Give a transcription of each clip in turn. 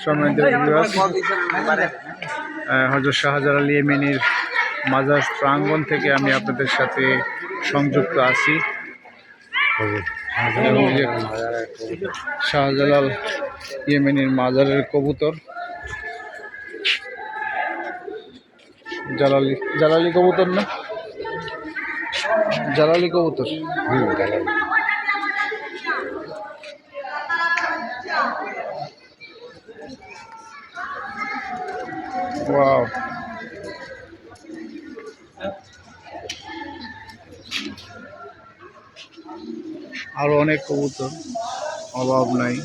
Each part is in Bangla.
সম্মানিত ভিউয়ার্স, হযরত শাহজালাল ইয়েমেনির মাজার প্রাঙ্গণ থেকে আমি আপনাদের সাথে সংযুক্ত আছি। শাহজালাল ইয়েমেনির মাজারের কবুতর, জালালি কবুতর না, জালালি কবুতর। ওয়াও, আরো অনেক কবুতর, অভাব নাই।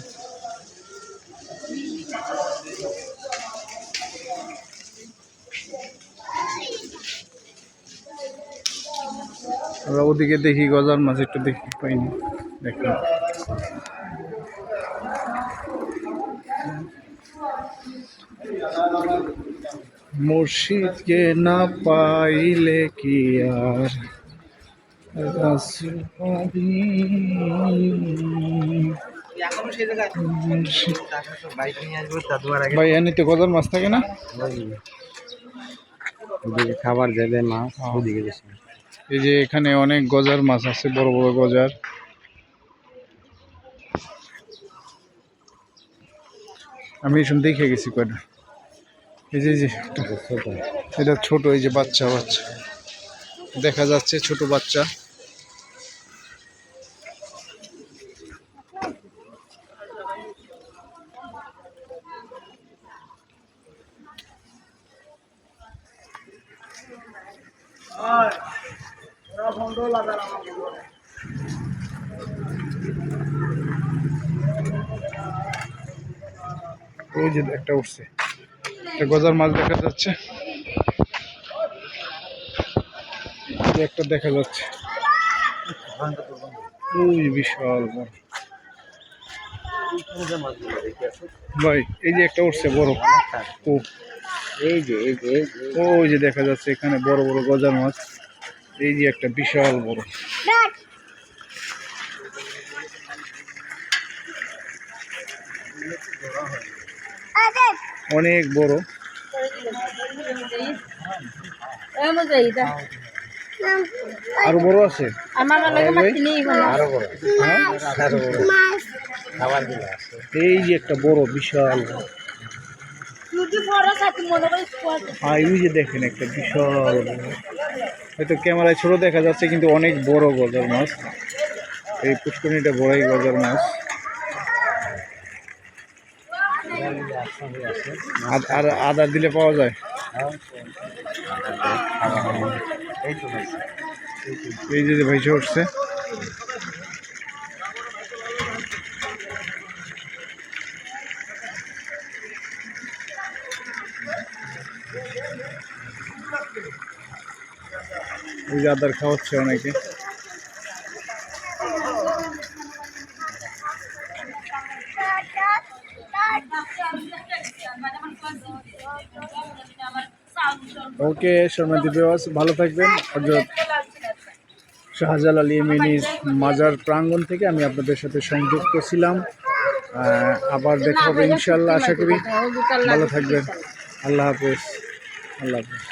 আমরা ওদিকে দেখি, গজার মাছ একটু দেখি, পাইনি। দেখি মুর্শিদকে না পাইলে কি আর রাসূল পাবি। ভাই এমনিতে গজার মাছ থাকে না, খাবার দেবে মাছ। এই যে এখানে অনেক গজার মাছ আছে, বড় বড় গজার। আমি এসব দেখে গেছি কয়টা। এই যে এটা ছোট, এই যে বাচ্চা বাচ্চা দেখা যাচ্ছে, ছোট বাচ্চা। ওই যে একটা উঠছে, একটা গজার মাছ দেখা যাচ্ছে, একটা দেখা যাচ্ছে ওই বিশাল বড়। ভাই এই যে একটা উঠছে বড়, ওই যে দেখা যাচ্ছে এখানে বড় বড় গজার মাছ। এই যে একটা বিশাল বড়, অনেক বড়। আরো বড় আছে, এই যে একটা বড় বিশাল। এই যে দেখেন একটা বিশাল, হয়তো ক্যামেরায় ছোট দেখা যাচ্ছে কিন্তু অনেক বড় গজার মাছ। এই পুষ্করিণীটা বড়ই গজার মাছ। আর আদা দিলে পাওয়া যায়। এই যে ভাইসে উঠছে, এই যে আদার খাওয়াচ্ছে অনেকে। ওকে সম্মানিত ভিউয়ার্স, ভালো থাকবেন। হযরত শাহজালাল ইয়েমেনির মাজার প্রাঙ্গণ থেকে আমি আপনাদের সাথে সংযুক্ত ছিলাম। আবার দেখা হবে ইনশাআল্লাহ, আশা করি। ভালো থাকবেন। আল্লাহ হাফেজ। আল্লাহ হাফেজ।